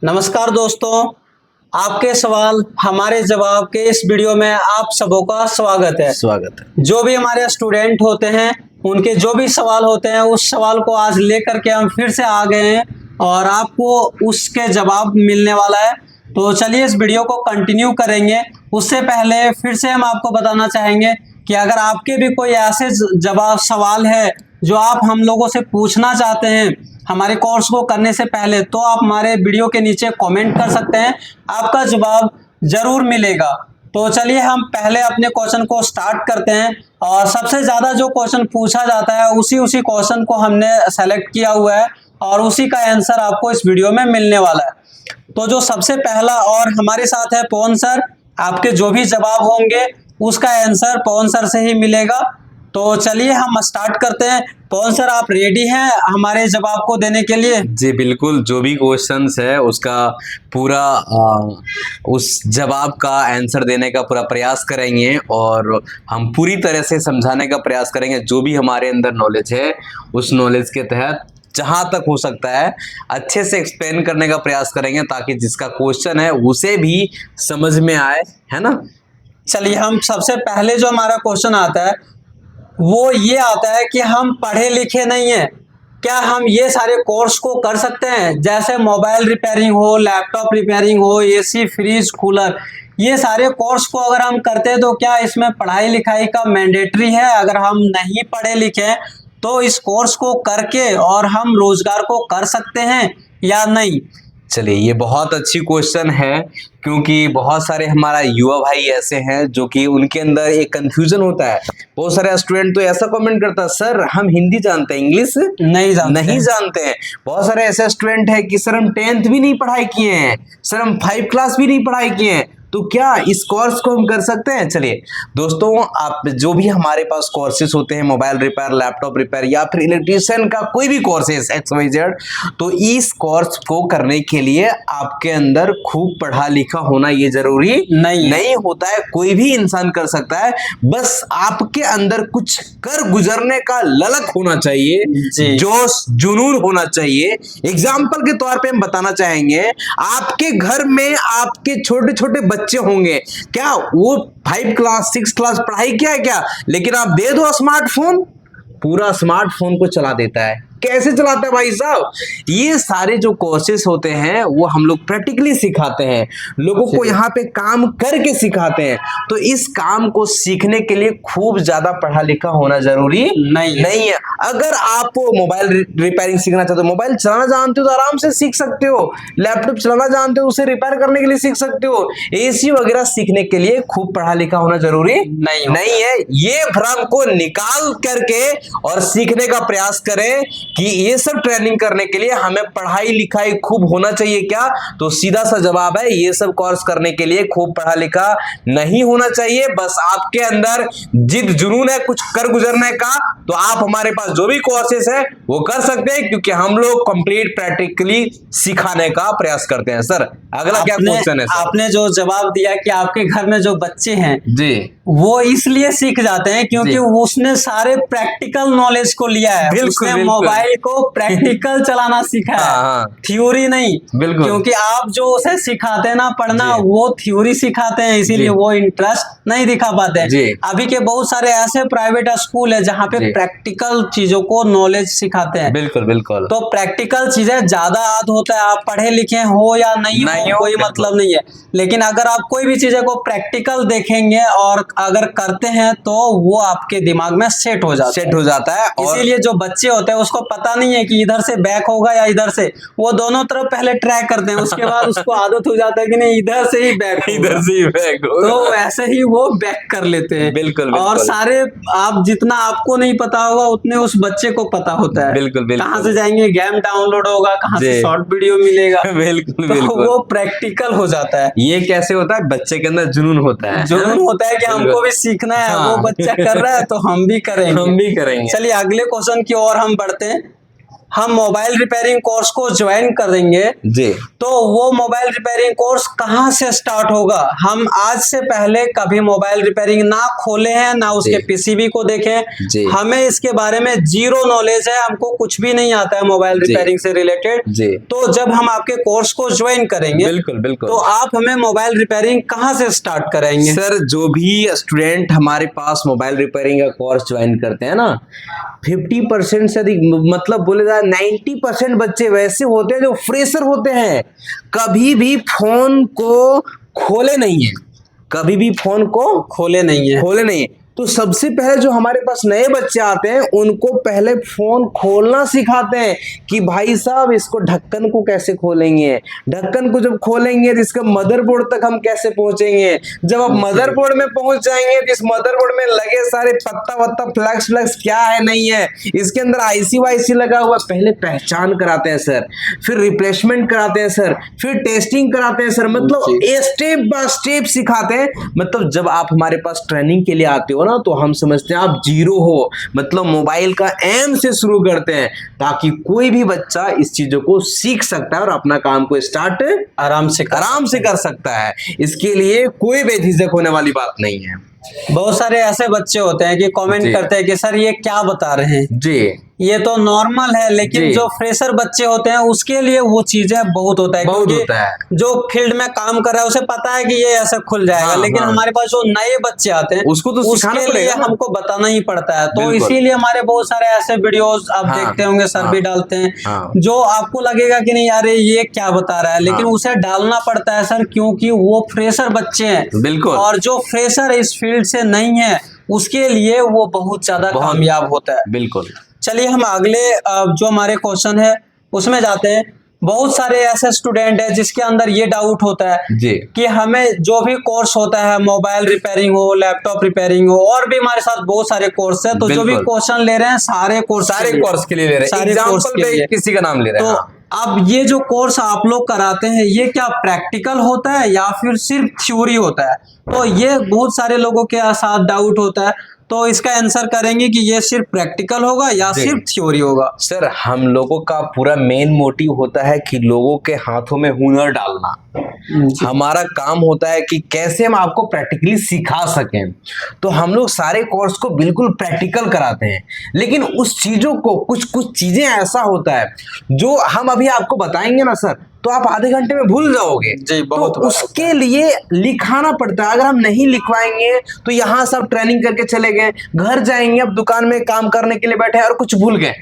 नमस्कार दोस्तों, आपके सवाल हमारे जवाब के इस वीडियो में आप सबों का स्वागत है। जो भी हमारे स्टूडेंट होते हैं उनके जो भी सवाल होते हैं उस सवाल को आज लेकर के हम फिर से आ गए हैं और आपको उसके जवाब मिलने वाला है। तो चलिए इस वीडियो को कंटिन्यू करेंगे। उससे पहले फिर से हम आपको बताना चाहेंगे कि अगर आपके भी कोई ऐसे जवाब सवाल है जो आप हम लोगों से पूछना चाहते हैं हमारे कोर्स को करने से पहले, तो आप हमारे वीडियो के नीचे कमेंट कर सकते हैं, आपका जवाब जरूर मिलेगा। तो चलिए हम पहले अपने क्वेश्चन को स्टार्ट करते हैं और सबसे ज़्यादा जो क्वेश्चन पूछा जाता है उसी क्वेश्चन को हमने सेलेक्ट किया हुआ है और उसी का आंसर आपको इस वीडियो में मिलने वाला है। तो जो सबसे पहला और हमारे साथ है पवन सर, आपके जो भी जवाब होंगे उसका आंसर पवन सर से ही मिलेगा। तो चलिए हम स्टार्ट करते हैं। पवन सर, आप रेडी हैं हमारे जवाब को देने के लिए? जी बिल्कुल, जो भी क्वेश्चंस है उसका पूरा उस जवाब का आंसर देने का पूरा प्रयास करेंगे और हम पूरी तरह से समझाने का प्रयास करेंगे। जो भी हमारे अंदर नॉलेज है उस नॉलेज के तहत जहां तक हो सकता है अच्छे से एक्सप्लेन करने का प्रयास करेंगे ताकि जिसका क्वेश्चन है उसे भी समझ में आए, है ना। चलिए हम सबसे पहले जो हमारा क्वेश्चन आता है वो ये आता है कि हम पढ़े लिखे नहीं हैं, क्या हम ये सारे कोर्स को कर सकते हैं? जैसे मोबाइल रिपेयरिंग हो, लैपटॉप रिपेयरिंग हो, एसी, फ्रिज, कूलर, ये सारे कोर्स को अगर हम करते हैं तो क्या इसमें पढ़ाई लिखाई का मैंडेटरी है? अगर हम नहीं पढ़े लिखे हैं तो इस कोर्स को करके और हम रोजगार को कर सकते हैं या नहीं? चलिए, ये बहुत अच्छी क्वेश्चन है क्योंकि बहुत सारे हमारा युवा भाई ऐसे हैं जो कि उनके अंदर एक कंफ्यूजन होता है। बहुत सारे स्टूडेंट तो ऐसा कमेंट करता है, सर हम हिंदी जानते हैं, इंग्लिश नहीं जानते हैं। बहुत सारे ऐसे स्टूडेंट हैं कि सर हम 10th भी नहीं पढ़ाई किए हैं, सर हम 5 क्लास भी नहीं पढ़ाई किए हैं, तो क्या इस कोर्स को हम कर सकते हैं? चलिए दोस्तों, आप जो भी हमारे पास कोर्सेज होते हैं, मोबाइल रिपेयर, लैपटॉप रिपेयर या फिर इलेक्ट्रिशियन का कोई भी कोर्सेज XYZ, तो इस कोर्स को करने के लिए आपके अंदर खूब पढ़ा लिखा होना ये जरूरी नहीं होता है। कोई भी इंसान कर सकता है, बस आपके अंदर कुछ कर गुजरने का ललक होना चाहिए, जोश जुनून होना चाहिए। एग्जाम्पल के तौर पे हम बताना चाहेंगे, आपके घर में आपके छोटे छोटे बच्चे होंगे, क्या वो 5 क्लास 6 क्लास पढ़ाई किया है क्या? लेकिन आप दे दो स्मार्टफोन, पूरा स्मार्टफोन को चला देता है। कैसे चलाता है भाई साहब? ये सारे जो कोर्सेस होते हैं वो हम लोग प्रैक्टिकली सिखाते हैं, लोगों को यहाँ पे काम करके सिखाते हैं। तो इस काम को सीखने के लिए खूब ज्यादा पढ़ा लिखा होना जरूरी नहीं है। अगर आप मोबाइल रिपेयरिंग सीखना चाहते हो, मोबाइल चलाना जानते हो तो आराम से सीख सकते हो, लैपटॉप चलाना जानते हो उसे रिपेयर करने के लिए सीख सकते हो, एसी वगैरह सीखने के लिए खूब पढ़ा लिखा होना जरूरी नहीं है। ये भ्रम को निकाल करके और सीखने का प्रयास करें कि ये सब ट्रेनिंग करने के लिए हमें पढ़ाई लिखाई खूब होना चाहिए। क्या? तो सीधा सा जवाब है, ये सब कोर्स करने के लिए खूब पढ़ा लिखा नहीं होना चाहिए। बस आपके अंदर जिद जुनून है कुछ कर गुजरने का, तो आप हमारे पास जो भी कोर्सेस है वो कर सकते हैं क्योंकि हम लोग कंप्लीट प्रैक्टिकली सिखाने का प्रयास करते हैं। सर अगला क्या क्वेश्चन है? आपने जो जवाब दिया कि आपके घर में जो बच्चे हैं जी वो इसलिए सीख जाते हैं क्योंकि उसने सारे प्रैक्टिकल नॉलेज को लिया है, उसने मोबाइल को प्रैक्टिकल चलाना सीखा है, थ्योरी नहीं। क्योंकि आप जो उसे सिखाते हैं ना पढ़ना, वो थ्योरी सिखाते हैं, इसीलिए वो इंटरेस्ट नहीं दिखा पाते हैं। अभी के बहुत सारे ऐसे प्राइवेट स्कूल है जहाँ पे प्रैक्टिकल चीजों को नॉलेज सिखाते हैं। बिल्कुल। तो प्रैक्टिकल चीजें ज्यादा याद होता है, आप पढ़े लिखे हो या नहीं हो कोई मतलब नहीं है, लेकिन अगर आप कोई भी चीजें को प्रैक्टिकल देखेंगे और अगर करते हैं तो वो आपके दिमाग में सेट हो जाता है। इसीलिए जो बच्चे होते हैं उसको पता नहीं है कि इधर से बैक होगा या इधर से, वो दोनों तरफ पहले ट्राई करते हैं, उसके बाद उसको आदत हो जाता है कि नहीं इधर से ही बैक होगा, तो ऐसे ही वो बैक कर लेते हैं। बिल्कुल। और सारे आप जितना आपको नहीं पता होगा उतने उस बच्चे को पता होता है। बिल्कुल। कहाँ से जाएंगे, गेम डाउनलोड होगा, कहाँ से शॉर्ट वीडियो मिलेगा। बिल्कुल। वो प्रैक्टिकल हो जाता है। ये कैसे होता है? बच्चे के अंदर जुनून होता है कि हमको भी सीखना है। वो बच्चा कर रहा है तो हम भी करेंगे। चलिए अगले क्वेश्चन की ओर हम बढ़ते हैं। हम मोबाइल रिपेयरिंग कोर्स को ज्वाइन करेंगे जी तो वो मोबाइल रिपेयरिंग कोर्स कहाँ से स्टार्ट होगा। हम आज से पहले कभी मोबाइल रिपेयरिंग ना खोले हैं, ना उसके पीसीबी को देखें। जी। हमें इसके बारे में जीरो नॉलेज है, हमको कुछ भी नहीं आता है मोबाइल रिपेयरिंग से रिलेटेड। जी। तो जब हम आपके कोर्स को ज्वाइन करेंगे, बिल्कुल बिल्कुल, तो आप हमें मोबाइल रिपेयरिंग कहाँ से स्टार्ट कराएंगे। सर जो भी स्टूडेंट हमारे पास मोबाइल रिपेयरिंग का कोर्स ज्वाइन करते हैं ना, 50% से अधिक, मतलब बोले जाए 90% बच्चे वैसे होते हैं जो फ्रेशर होते हैं, कभी भी फोन को खोले नहीं है, कभी भी फोन को खोले नहीं है। तो सबसे पहले जो हमारे पास नए बच्चे आते हैं उनको पहले फोन खोलना सिखाते हैं कि भाई साहब इसको ढक्कन को कैसे खोलेंगे, ढक्कन को जब खोलेंगे तो इसका मदरबोर्ड तक हम कैसे पहुंचेंगे, जब आप मदरबोर्ड में पहुंच जाएंगे तो इस मदरबोर्ड में लगे सारे पत्ता वत्ता फ्लैक्स क्या है नहीं है, इसके अंदर आईसी वाईसी लगा हुआ, पहले पहचान कराते हैं सर, फिर रिप्लेसमेंट कराते हैं सर, फिर टेस्टिंग कराते हैं सर, मतलब स्टेप बाय स्टेप सिखाते हैं। मतलब जब आप हमारे पास ट्रेनिंग के लिए आते हो ना, तो हम समझते हैं आप जीरो हो, मतलब मोबाइल का एम से शुरू करते हैं ताकि कोई भी बच्चा इस चीजों को सीख सकता है और अपना काम को स्टार्ट आराम से कर सकता है। इसके लिए कोई बेझिझक होने वाली बात नहीं है। बहुत सारे ऐसे बच्चे होते हैं कि कमेंट करते हैं कि सर ये क्या बता रहे हैं जी, ये तो नॉर्मल है, लेकिन जो फ्रेशर बच्चे होते हैं उसके लिए वो चीजें बहुत होता है, क्योंकि जो फील्ड में काम कर रहा है उसे पता है कि ये ऐसे खुल जाएगा। लेकिन हमारे पास जो नए बच्चे आते हैं उसको तो उसके लिए हमको बताना ही पड़ता है। तो इसीलिए हमारे बहुत सारे ऐसे वीडियोस आप देखते होंगे, सर भी डालते हैं, जो आपको लगेगा कि नहीं यार ये क्या बता रहा है, लेकिन उसे डालना पड़ता है सर, क्योंकि वो फ्रेशर बच्चे हैं। बिल्कुल। और जो फ्रेशर इस फील्ड से नहीं है उसके लिए वो बहुत ज्यादा कामयाब होता है। बिल्कुल। चलिए हम अगले जो हमारे क्वेश्चन है उसमें जाते हैं। बहुत सारे ऐसे स्टूडेंट है जिसके अंदर ये डाउट होता है जी कि हमें जो भी कोर्स होता है, मोबाइल रिपेयरिंग हो, लैपटॉप रिपेयरिंग हो, और भी हमारे साथ बहुत सारे कोर्स है, तो जो भी क्वेश्चन ले रहे हैं सारे कोर्स के लिए ले रहे हैं, सारे कोर्स के लिए किसी का नाम ले रहे हैं। तो अब ये जो कोर्स आप लोग कराते हैं ये क्या प्रैक्टिकल होता है या फिर सिर्फ थ्योरी होता है? तो ये बहुत सारे लोगों के साथ डाउट होता है, तो इसका आंसर करेंगे कि ये सिर्फ प्रैक्टिकल होगा या सिर्फ थ्योरी होगा। सर हम लोगों का पूरा मेन मोटिव होता है कि लोगों के हाथों में हुनर डालना। हमारा काम होता है कि कैसे हम आपको प्रैक्टिकली सिखा सकें। तो हम लोग सारे कोर्स को बिल्कुल प्रैक्टिकल कराते हैं, लेकिन उस चीजों को कुछ चीजें ऐसा होता है जो हम अभी आपको बताएंगे ना सर, तो आप आधे घंटे में भूल जाओगे जी। बहुत तो उसके लिए लिखाना पड़ता है। अगर हम नहीं लिखवाएंगे तो यहाँ सब ट्रेनिंग करके चले गए, घर जाएंगे, अब दुकान में काम करने के लिए बैठे और कुछ भूल गए,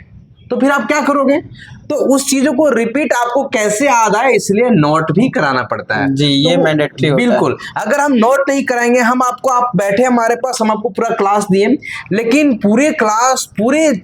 तो फिर आप क्या करोगे? तो उस चीजों को रिपीट आपको कैसे याद आए, इसलिए नोट भी कराना पड़ता है जी। ये मैंडेटरी होता है। बिल्कुल। अगर हम नोट नहीं कराएंगे, हम आपको, आप बैठे हमारे पास, हम आपको पूरा क्लास दिए, लेकिन पूरे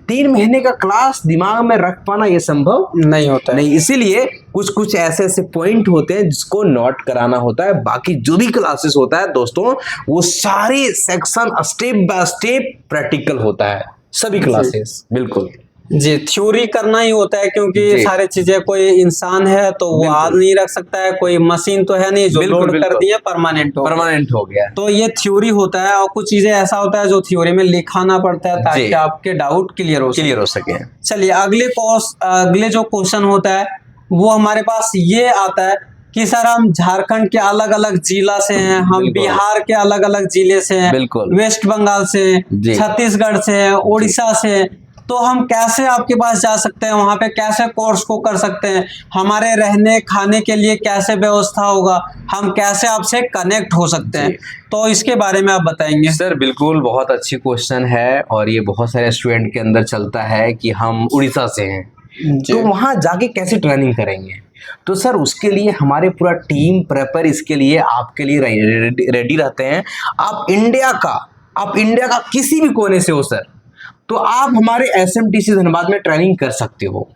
3 महीने का क्लास दिमाग में रख पाना ये संभव नहीं होता नहीं। इसीलिए कुछ ऐसे पॉइंट होते हैं जिसको नोट कराना होता है। बाकी जो भी क्लासेस होता है दोस्तों, वो सारे section step by step practical होता है, सभी क्लासेस। बिल्कुल जी। थ्योरी करना ही होता है, क्योंकि सारी चीजें, कोई इंसान है तो वो हाथ नहीं रख सकता है, कोई मशीन तो है नहीं जो लोड कर दिए परमानेंट हो गया। तो ये थ्योरी होता है, और कुछ चीजें ऐसा होता है जो थ्योरी में लिखाना पड़ता है ताकि आपके डाउट क्लियर हो सके। चलिए अगले जो क्वेश्चन होता है वो हमारे पास ये आता है कि सर हम झारखंड के अलग अलग जिला से हैं, हम बिहार के अलग अलग जिले से हैं, वेस्ट बंगाल से, छत्तीसगढ़ से, उड़ीसा से, तो हम कैसे आपके पास जा सकते हैं, वहां पे कैसे कोर्स को कर सकते हैं, हमारे रहने खाने के लिए कैसे व्यवस्था होगा, हम कैसे आपसे कनेक्ट हो सकते हैं, तो इसके बारे में आप बताएंगे। सर बिल्कुल, बहुत अच्छी क्वेश्चन है, और ये बहुत सारे स्टूडेंट के अंदर चलता है कि हम उड़ीसा से हैं, तो वहां जाके कैसे ट्रेनिंग करेंगे। तो सर उसके लिए हमारे पूरा टीम प्रेपर इसके लिए आपके लिए रेडी रहते हैं। आप इंडिया का किसी भी कोने से हो सर, तो आप हमारे SMTC धनबाद में ट्रेनिंग कर सकते हो।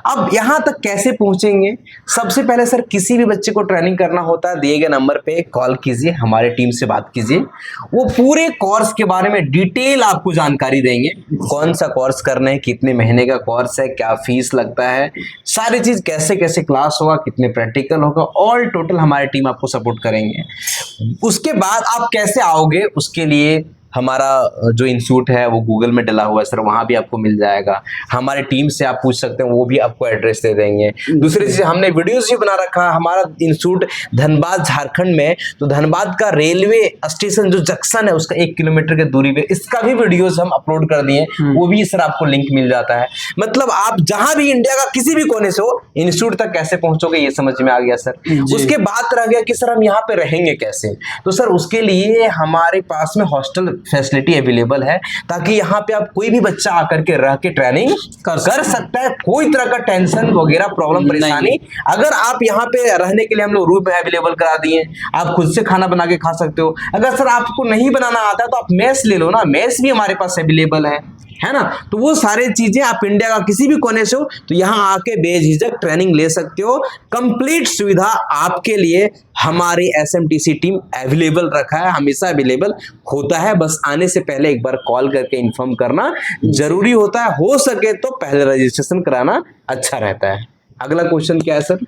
अब यहाँ तक कैसे पहुंचेंगे? सबसे पहले सर किसी भी बच्चे को ट्रेनिंग करना होता है, दिए गए नंबर पे कॉल कीजिए, हमारे टीम से बात कीजिए, वो पूरे कोर्स के बारे में डिटेल आपको जानकारी देंगे। कौन सा कोर्स करना है, कितने महीने का कोर्स है, क्या फीस लगता है, सारी चीज कैसे कैसे क्लास होगा, कितने प्रैक्टिकल होगा, ऑल टोटल हमारी टीम आपको सपोर्ट करेंगे। उसके बाद आप कैसे आओगे, उसके लिए हमारा जो इंस्टीट्यूट है वो गूगल में डला हुआ है सर, वहाँ भी आपको मिल जाएगा। हमारे टीम से आप पूछ सकते हैं, वो भी आपको एड्रेस दे देंगे। दूसरी चीज़, हमने वीडियोस भी बना रखा है। हमारा इंस्टीट्यूट धनबाद झारखंड में, तो धनबाद का रेलवे स्टेशन जो जंक्शन है उसका 1 किलोमीटर की दूरी पे, इसका भी वीडियोस हम अपलोड कर दिए, वो भी सर आपको लिंक मिल जाता है। मतलब आप जहां भी इंडिया का किसी भी कोने से हो, इंस्टीट्यूट तक कैसे पहुंचोगे ये समझ में आ गया सर। उसके बाद रह गया कि सर हम यहाँ पे रहेंगे कैसे, तो सर उसके लिए हमारे पास में हॉस्टल फैसिलिटी अवेलेबल है, ताकि यहाँ पे आप कोई भी बच्चा आकर के रह के ट्रेनिंग कर सकता है। कोई तरह का टेंशन वगैरह प्रॉब्लम परेशानी, अगर आप यहाँ पे रहने के लिए हम लोग रूम अवेलेबल करा दिए, आप खुद से खाना बना के खा सकते हो। अगर सर आपको नहीं बनाना आता है तो आप मेस ले लो ना, मेस भी हमारे पास अवेलेबल है ना। तो वो सारी चीजें आप इंडिया का किसी भी कोने से हो तो यहाँ आके बेझिझक ट्रेनिंग ले सकते हो। कंप्लीट सुविधा आपके लिए हमारी एसएमटीसी टीम अवेलेबल रखा है, हमेशा अवेलेबल होता है। बस आने से पहले एक बार कॉल करके इन्फॉर्म करना जरूरी होता है। हो सके तो पहले रजिस्ट्रेशन कराना अच्छा रहता है। अगला क्वेश्चन क्या है सर?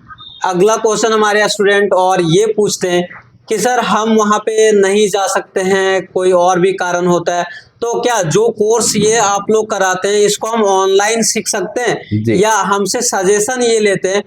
अगला क्वेश्चन हमारे स्टूडेंट और ये पूछते हैं कि सर हम वहाँ पे नहीं जा सकते हैं, कोई और भी कारण होता है, तो क्या जो कोर्स ये आप लोग कराते हैं इसको हम ऑनलाइन सीख सकते हैं, या हमसे सजेशन ये लेते हैं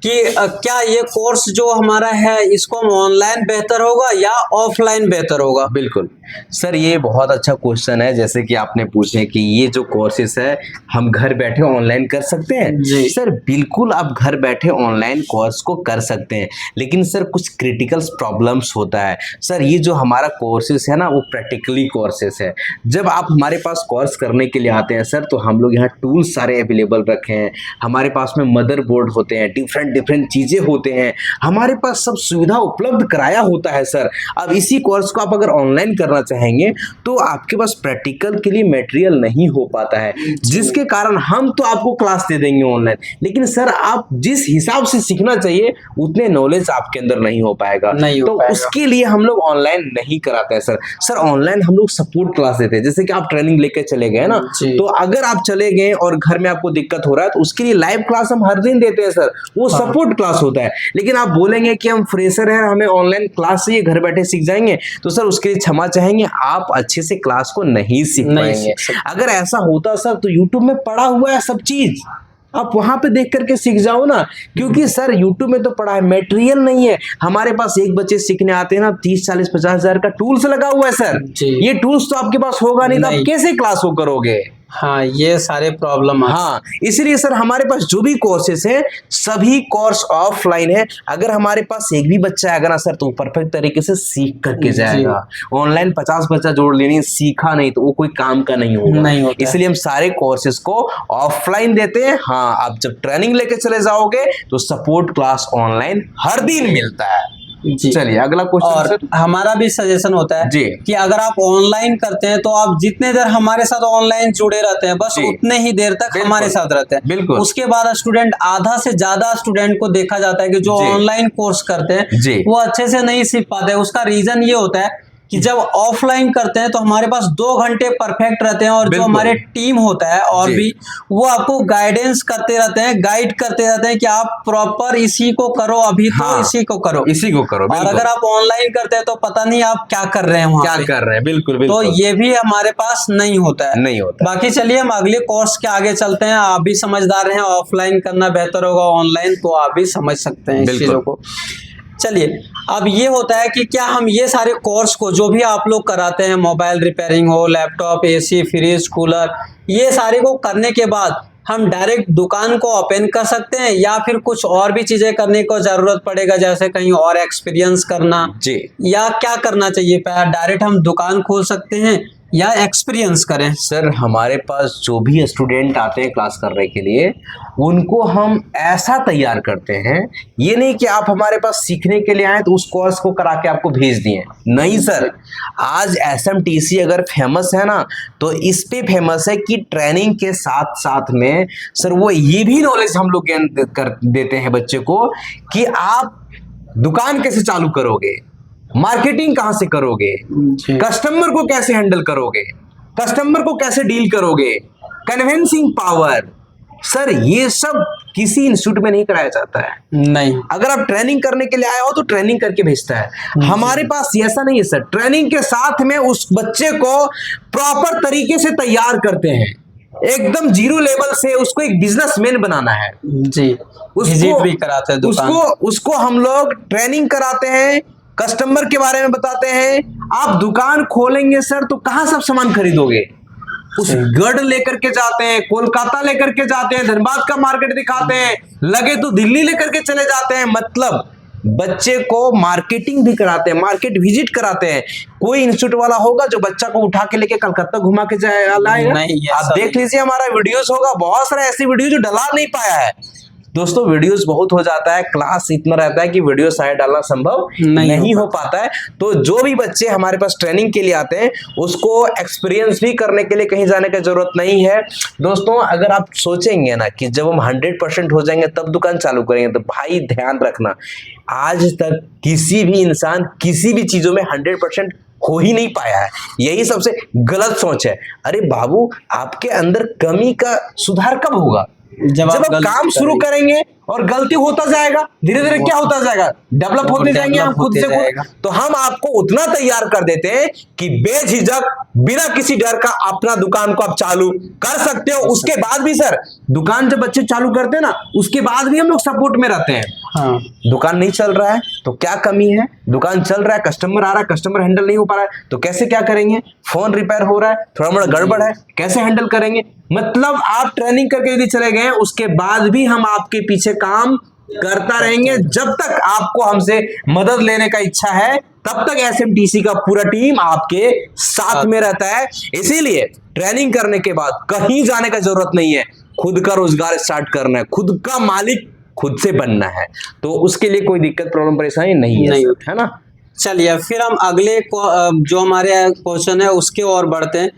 कि क्या ये कोर्स जो हमारा है इसको हम ऑनलाइन बेहतर होगा या ऑफलाइन बेहतर होगा? बिल्कुल सर, ये बहुत अच्छा क्वेश्चन है। जैसे कि आपने पूछे कि ये जो कोर्सेस है हम घर बैठे ऑनलाइन कर सकते हैं जी सर, बिल्कुल आप घर बैठे ऑनलाइन कोर्स को कर सकते हैं, लेकिन सर कुछ क्रिटिकल प्रॉब्लम्स होता है सर। ये जो हमारा कोर्सेस है ना वो प्रैक्टिकली कोर्सेस है। जब आप हमारे पास कोर्स करने के लिए आते हैं सर, तो हम लोग यहाँ टूल्स सारे अवेलेबल रखे हैं, हमारे पास में मदरबोर्ड होते हैं, डिफरेंट चीजें होते हैं, हमारे पास सब सुविधा उपलब्ध कराया होता है सर। अब इसी कोर्स को आप अगर ऑनलाइन करना चाहेंगे तो आपके पास प्रैक्टिकल के लिए मटेरियल नहीं हो पाता है, जिसके कारण हम तो आपको क्लास दे देंगे ऑनलाइन, लेकिन सर आप जिस हिसाब से सीखना चाहिए उतने नॉलेज आपके अंदर नहीं हो पाएगा। तो उसके लिए हम लोग ऑनलाइन नहीं कराते हैं सर। सर ऑनलाइन हम लोग सपोर्ट क्लास देते हैं। जैसे कि आप ट्रेनिंग लेके चले गए ना, तो अगर आप चले गए और घर में आपको दिक्कत हो रहा है तो उसके लिए लाइव क्लास हम हर दिन देते हैं सर, वो सपोर्ट क्लास होता है। लेकिन आप बोलेंगे कि हम फ्रेशर हैं, हमें ऑनलाइन क्लास चाहिए, घर बैठे सीख जाएंगे, तो सर उसके लिए क्षमा चाहेंगे, आप अच्छे से क्लास को नहीं सीख पाएंगे। अगर ऐसा होता सर तो यूट्यूब में पड़ा हुआ है सब चीज, आप वहां पे देख करके सीख जाओ ना, क्योंकि सर यूट्यूब में तो पढ़ा है, मटेरियल नहीं है। हमारे पास एक बच्चे सीखने आते हैं ना 30, 40, 50 हजार का टूल्स लगा हुआ है सर। ये टूल्स तो आपके पास होगा नहीं, तो आप कैसे क्लास को करोगे? हाँ, ये सारे प्रॉब्लम। हाँ, इसलिए सर हमारे पास जो भी कोर्सेस हैं सभी कोर्स ऑफलाइन है। अगर हमारे पास एक भी बच्चा आएगा ना सर तो परफेक्ट तरीके से सीख करके जाएगा। ऑनलाइन 50 बच्चा जोड़ लेने सीखा नहीं तो वो कोई काम का नहीं होगा। इसलिए हम सारे कोर्सेस को ऑफलाइन देते हैं। हाँ, आप जब ट्रेनिंग लेके चले जाओगे तो सपोर्ट क्लास ऑनलाइन हर दिन मिलता है। चलिए अगला क्वेश्चन। और हमारा भी सजेशन होता है जी कि अगर आप ऑनलाइन करते हैं तो आप जितने देर हमारे साथ ऑनलाइन जुड़े रहते हैं बस उतने ही देर तक हमारे साथ रहते हैं। बिल्कुल। उसके बाद स्टूडेंट, आधा से ज्यादा स्टूडेंट को देखा जाता है कि जो ऑनलाइन कोर्स करते हैं वो अच्छे से नहीं सीख पाते हैं। उसका रीजन ये होता है कि जब ऑफलाइन करते हैं तो हमारे पास 2 घंटे परफेक्ट रहते हैं और जो हमारे टीम होता है और भी वो आपको गाइडेंस करते रहते हैं, गाइड करते रहते हैं कि आप प्रॉपर इसी को करो, अभी तो इसी को करो, इसी को करो। और अगर आप ऑनलाइन करते हैं तो पता नहीं आप क्या कर रहे हैं वहाँ क्या कर रहे हैं। बिल्कुल। तो ये भी हमारे पास नहीं होता है, नहीं होता। बाकी चलिए हम अगले कोर्स के आगे चलते हैं। आप भी समझदार हैं, ऑफलाइन करना बेहतर होगा ऑनलाइन, तो आप भी समझ सकते हैं इस चीजों को। चलिए, अब ये होता है कि क्या हम ये सारे कोर्स को जो भी आप लोग कराते हैं, मोबाइल रिपेयरिंग हो, लैपटॉप, एसी, फ्रिज, कूलर, ये सारे को करने के बाद हम डायरेक्ट दुकान को ओपन कर सकते हैं या फिर कुछ और भी चीजें करने को जरूरत पड़ेगा, जैसे कहीं और एक्सपीरियंस करना जी, या क्या करना चाहिए? डायरेक्ट हम दुकान खोल सकते हैं या एक्सपीरियंस करें? सर हमारे पास जो भी स्टूडेंट आते हैं क्लास करने के लिए उनको हम ऐसा तैयार करते हैं, ये नहीं कि आप हमारे पास सीखने के लिए आए तो उस कोर्स को करा के आपको भेज दिए। नहीं सर, आज एसएमटीसी अगर फेमस है ना तो इस पे फेमस है कि ट्रेनिंग के साथ साथ में सर वो ये भी नॉलेज हम लोग कर देते हैं बच्चे को कि आप दुकान कैसे चालू करोगे, मार्केटिंग कहां से करोगे, कस्टमर को कैसे हैंडल करोगे, कस्टमर को कैसे डील करोगे, कन्विंसिंग पावर, सर ये सब किसी इंस्टीट्यूट में नहीं कराया जाता है। नहीं, अगर आप ट्रेनिंग करने के लिए आए हो तो ट्रेनिंग करके भेजता है। हमारे पास ऐसा नहीं है सर, ट्रेनिंग के साथ में उस बच्चे को प्रॉपर तरीके से तैयार करते हैं, एकदम जीरो लेवल से उसको एक बिजनेसमैन बनाना है जी। विजिट भी कराते हैं दुकान। उसको हम लोग ट्रेनिंग कराते हैं, कस्टमर के बारे में बताते हैं। आप दुकान खोलेंगे सर तो कहां सब सामान खरीदोगे? उस गढ़ लेकर के जाते हैं, कोलकाता लेकर के जाते हैं, धनबाद का मार्केट दिखाते हैं, लगे तो दिल्ली लेकर के चले जाते हैं। मतलब बच्चे को मार्केटिंग भी कराते हैं, मार्केट विजिट कराते हैं। कोई इंस्टीट्यूट वाला होगा जो बच्चा को उठा के लेके कलकत्ता घुमा के जाएगा लाएगा? नहीं, आप देख लीजिए हमारा वीडियोस होगा, बहुत सारे ऐसी वीडियो जो डला नहीं पाया है। दोस्तों वीडियोस बहुत हो जाता है, क्लास इतना रहता है कि वीडियो साइड डालना संभव नहीं हो पाता है। तो जो भी बच्चे हमारे पास ट्रेनिंग के लिए आते हैं उसको एक्सपीरियंस भी करने के लिए कहीं जाने की जरूरत नहीं है। दोस्तों अगर आप सोचेंगे ना कि जब हम 100% हो जाएंगे तब दुकान चालू करेंगे, तो भाई ध्यान रखना, आज तक किसी भी इंसान किसी भी चीजों में 100% हो ही नहीं पाया है। यही सबसे गलत सोच है। अरे बाबू, आपके अंदर कमी का सुधार कब होगा? जब आप काम शुरू करेंगे और गलती होता जाएगा, धीरे धीरे क्या होता जाएगा, डेवलप होते जाएंगे हम खुद से खुद। तो हम आपको उतना तैयार कर देते हैं कि बेझिझक बिना किसी डर का अपना दुकान को आप चालू कर सकते हो। उसके बाद भी सर, दुकान जब बच्चे चालू करते हैं ना, उसके बाद भी हम लोग सपोर्ट में रहते हैं। हाँ, दुकान नहीं चल रहा है तो क्या कमी है? दुकान चल रहा है, कस्टमर आ रहा है, कस्टमर हैंडल नहीं हो पा रहा है तो कैसे क्या करेंगे? फोन रिपेयर हो रहा है, थोड़ा मोड़ा गड़बड़ है, कैसे हैंडल करेंगे? मतलब आप ट्रेनिंग करके यदि चले गए, उसके बाद भी हम आपके पीछे काम करता रहेंगे। जब तक आपको हमसे मदद लेने का इच्छा है तब तक एसएमटीसी का पूरा टीम आपके साथ में रहता है। इसीलिए ट्रेनिंग करने के बाद कहीं जाने का जरूरत नहीं है, खुद का रोजगार स्टार्ट करना है, खुद का मालिक खुद से बनना है। तो उसके लिए कोई दिक्कत प्रॉब्लम परेशानी नहीं है ना। चलिए फिर हम अगले जो हमारे क्वेश्चन है उसके और बढ़ते हैं।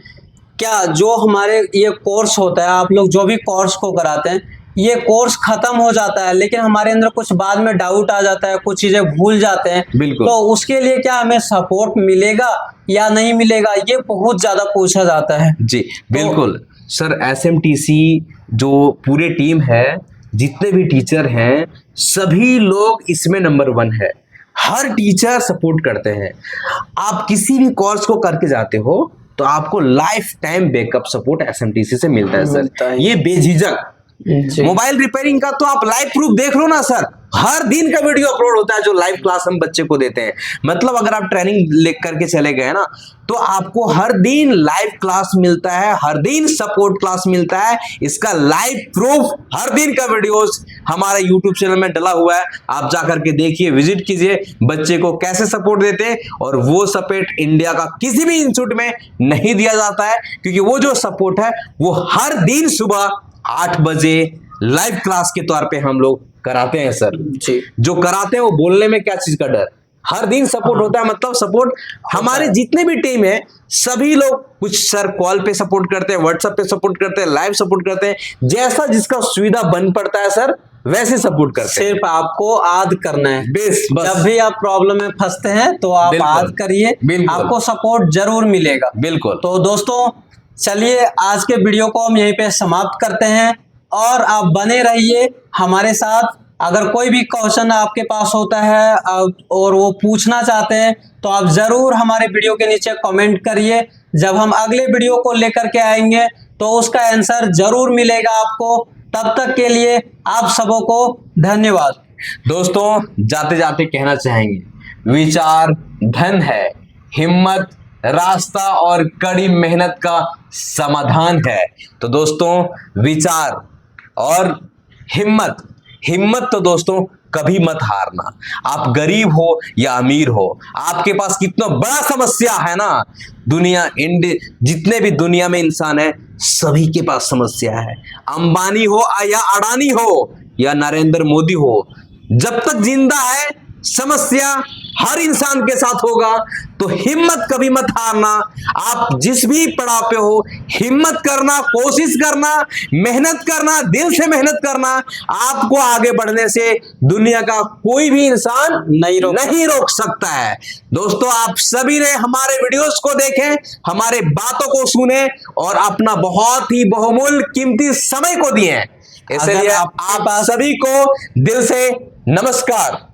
क्या जो हमारे ये कोर्स होता है, आप लोग जो भी कोर्स को कराते हैं, ये कोर्स खत्म हो जाता है लेकिन हमारे अंदर कुछ बाद में डाउट आ जाता है, कुछ चीजें भूल जाते हैं, तो उसके लिए क्या हमें सपोर्ट मिलेगा या नहीं मिलेगा? ये बहुत ज्यादा पूछा जाता है। जी बिल्कुल सर, एसएमटीसी जो पूरे टीम है, जितने भी टीचर हैं, सभी लोग इसमें नंबर 1 है। हर टीचर सपोर्ट करते हैं। आप किसी भी कोर्स को करके जाते हो तो आपको लाइफ टाइम बैकअप सपोर्ट एसएमटीसी से मिलता है सर। ये बेझिझक। मोबाइल रिपेयरिंग का तो आप लाइव प्रूफ देख लो ना सर, हर दिन का वीडियो अपलोड होता है जो लाइव क्लास हम बच्चे को देते हैं। मतलब अगर आप ट्रेनिंग लेकर के चले गए ना तो आपको हर दिन लाइव क्लास मिलता है, हर दिन सपोर्ट क्लास मिलता है। इसका लाइव प्रूफ हर दिन का वीडियोस हमारे यूट्यूब चैनल में डला हुआ है, आप जाकर के देखिए, विजिट कीजिए, बच्चे को कैसे सपोर्ट देते हैं। और वो सपोर्ट इंडिया का किसी भी इंस्टीट्यूट में नहीं दिया जाता है, क्योंकि वो जो सपोर्ट है वो हर दिन सुबह 8 बजे लाइव क्लास के तौर पे हम लोग कराते हैं सर जी। जो कराते हैं वो बोलने में क्या चीज का डर, हर दिन सपोर्ट होता है। मतलब सपोर्ट हमारे जितने भी टीम है सभी लोग, कुछ सर कॉल पे सपोर्ट करते हैं, व्हाट्सएप पे सपोर्ट करते हैं, लाइव सपोर्ट करते हैं, जैसा जिसका सुविधा बन पड़ता है सर वैसे सपोर्ट करते हैं। सिर्फ आपको आद करना है, बस। जब भी आप प्रॉब्लम में फंसते हैं तो आप आद करिए, आपको सपोर्ट जरूर मिलेगा। बिल्कुल। तो दोस्तों चलिए आज के वीडियो को हम यहीं पे समाप्त करते हैं और आप बने रहिए हमारे साथ। अगर कोई भी क्वेश्चन आपके पास होता है और वो पूछना चाहते हैं तो आप जरूर हमारे वीडियो के नीचे कमेंट करिए। जब हम अगले वीडियो को लेकर के आएंगे तो उसका आंसर जरूर मिलेगा आपको। तब तक के लिए आप सबों को धन्यवाद। दोस्तों जाते जाते कहना चाहेंगे, विचार धन है, हिम्मत रास्ता और कड़ी मेहनत का समाधान है। तो दोस्तों विचार और हिम्मत तो दोस्तों कभी मत हारना। आप गरीब हो या अमीर हो, आपके पास कितना बड़ा समस्या है ना, जितने भी दुनिया में इंसान है सभी के पास समस्या है। अंबानी हो या अडानी हो या नरेंद्र मोदी हो, जब तक जिंदा है समस्या हर इंसान के साथ होगा। तो हिम्मत कभी मत हारना। आप जिस भी पड़ाव पे हो, हिम्मत करना, कोशिश करना, मेहनत करना, दिल से मेहनत करना। आपको आगे बढ़ने से दुनिया का कोई भी इंसान नहीं रोक सकता है। दोस्तों, आप सभी ने हमारे वीडियोस को देखें, हमारे बातों को सुने और अपना बहुत ही बहुमूल्य कीमती समय को दिए। इसलिए आप सभी को दिल से नमस्कार।